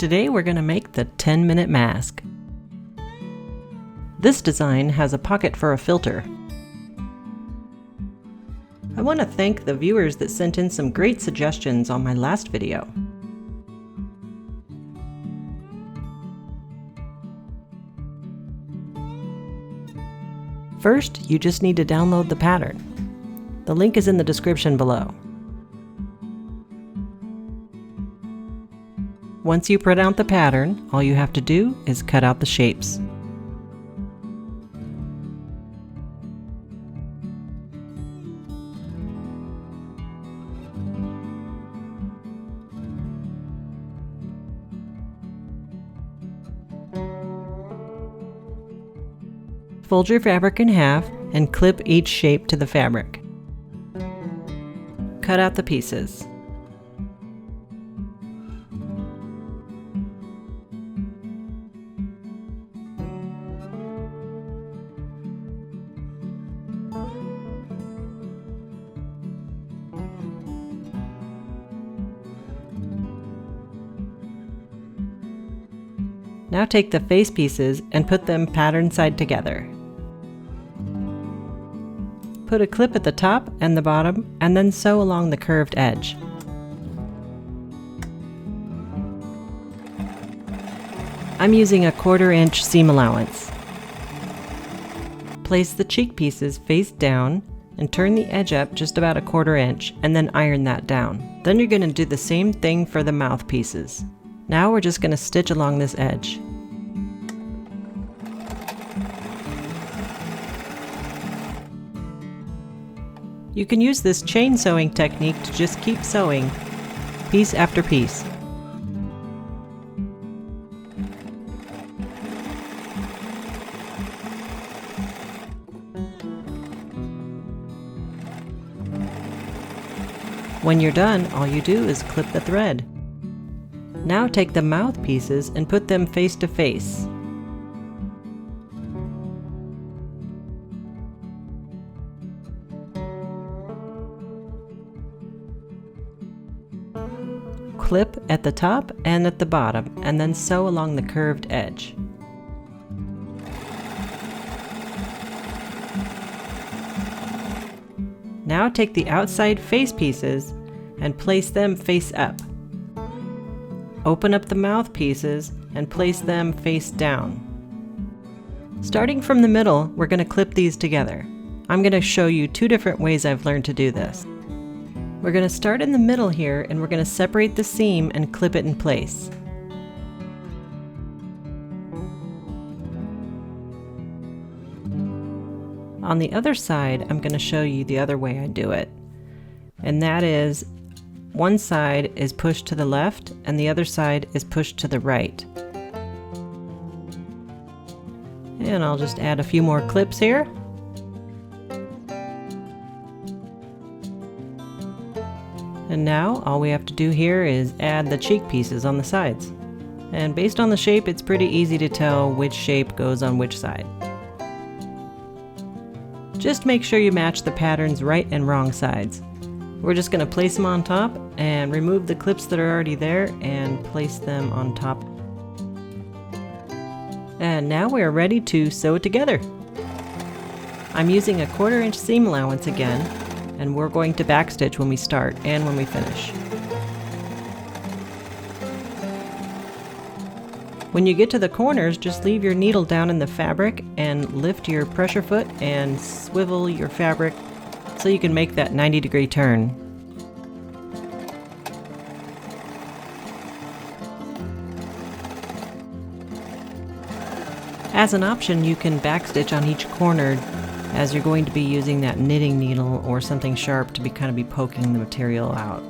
Today we're going to make the 10-minute mask. This design has a pocket for a filter. I want to thank the viewers that sent in some great suggestions on my last video. First, you just need to download the pattern. The link is in the description below. Once you print out the pattern, all you have to do is cut out the shapes. Fold your fabric in half and clip each shape to the fabric. Cut out the pieces. Now take the face pieces and put them pattern side together. Put a clip at the top and the bottom, and then sew along the curved edge. I'm using a 1/4 inch seam allowance. Place the cheek pieces face down and turn the edge up just about a 1/4 inch and then iron that down. Then you're going to do the same thing for the mouth pieces. Now we're just going to stitch along this edge. You can use this chain sewing technique to just keep sewing, piece after piece. When you're done, all you do is clip the thread. Now take the mouth pieces and put them face to face. Clip at the top and at the bottom, and then sew along the curved edge. Now take the outside face pieces and place them face up. Open up the mouth pieces and place them face down. Starting from the middle, we're going to clip these together. I'm going to show you 2 different ways I've learned to do this. We're going to start in the middle here, and we're going to separate the seam and clip it in place. On the other side, I'm going to show you the other way I do it. And that is, one side is pushed to the left and the other side is pushed to the right. And I'll just add a few more clips here. And now all we have to do here is add the cheek pieces on the sides. And based on the shape, it's pretty easy to tell which shape goes on which side. Just make sure you match the pattern's right and wrong sides. We're just going to place them on top and remove the clips that are already there and place them on top. And now we are ready to sew it together. I'm using a 1/4 inch seam allowance again, and we're going to backstitch when we start and when we finish. When you get to the corners, just leave your needle down in the fabric and lift your pressure foot and swivel your fabric so you can make that 90-degree turn. As an option, you can backstitch on each corner, as you're going to be using that knitting needle or something sharp to kind of be poking the material out.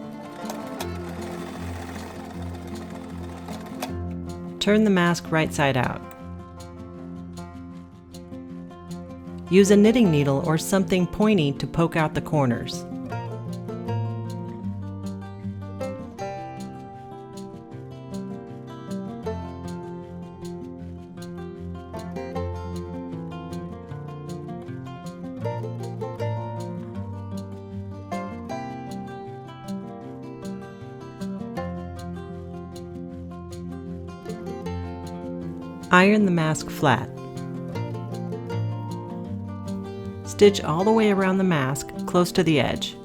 Turn the mask right side out. Use a knitting needle or something pointy to poke out the corners. Iron the mask flat. Stitch all the way around the mask, close to the edge.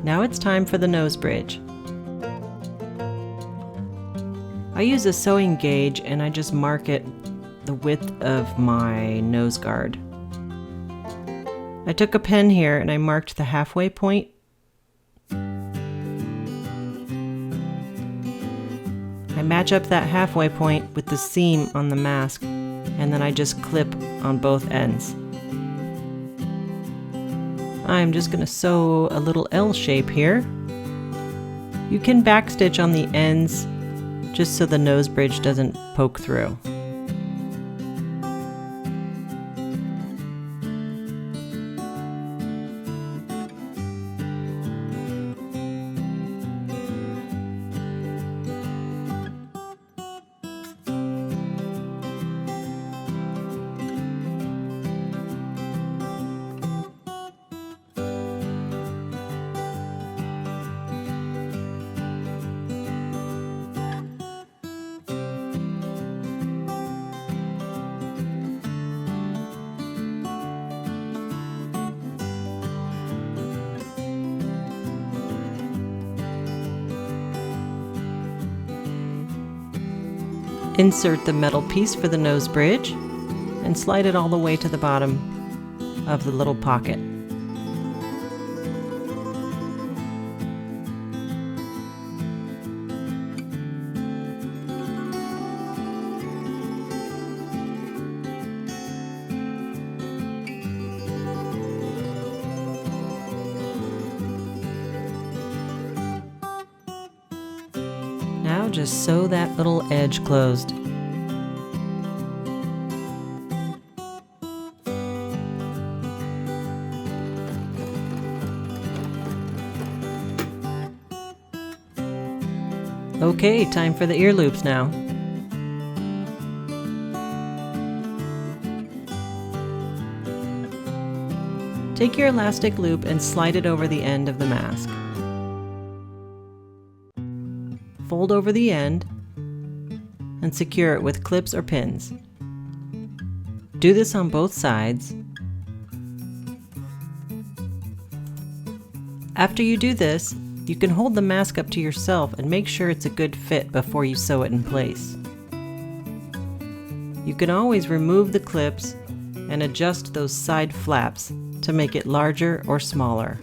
Now it's time for the nose bridge. I use a sewing gauge and I just mark it the width of my nose guard. I took a pen here and I marked the halfway point. I match up that halfway point with the seam on the mask and then I just clip on both ends. I'm just going to sew a little L shape here. You can backstitch on the ends just so the nose bridge doesn't poke through. Insert the metal piece for the nose bridge and slide it all the way to the bottom of the little pocket. Now just sew that little edge closed. Okay, time for the ear loops now. Take your elastic loop and slide it over the end of the mask. Fold over the end and secure it with clips or pins. Do this on both sides. After you do this, you can hold the mask up to yourself and make sure it's a good fit before you sew it in place. You can always remove the clips and adjust those side flaps to make it larger or smaller.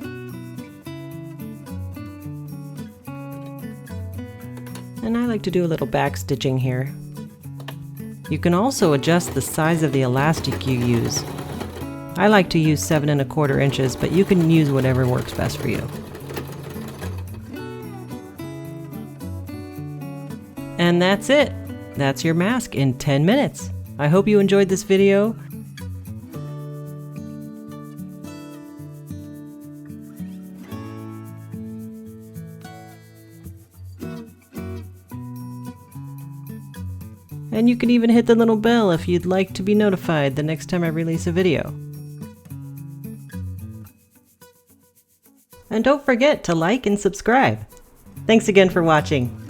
And I like to do a little back stitching here. You can also adjust the size of the elastic you use. I like to use 7 1/4 inches, but you can use whatever works best for you. And that's it. That's your mask in 10 minutes. I hope you enjoyed this video. And you can even hit the little bell if you'd like to be notified the next time I release a video. And don't forget to like and subscribe. Thanks again for watching.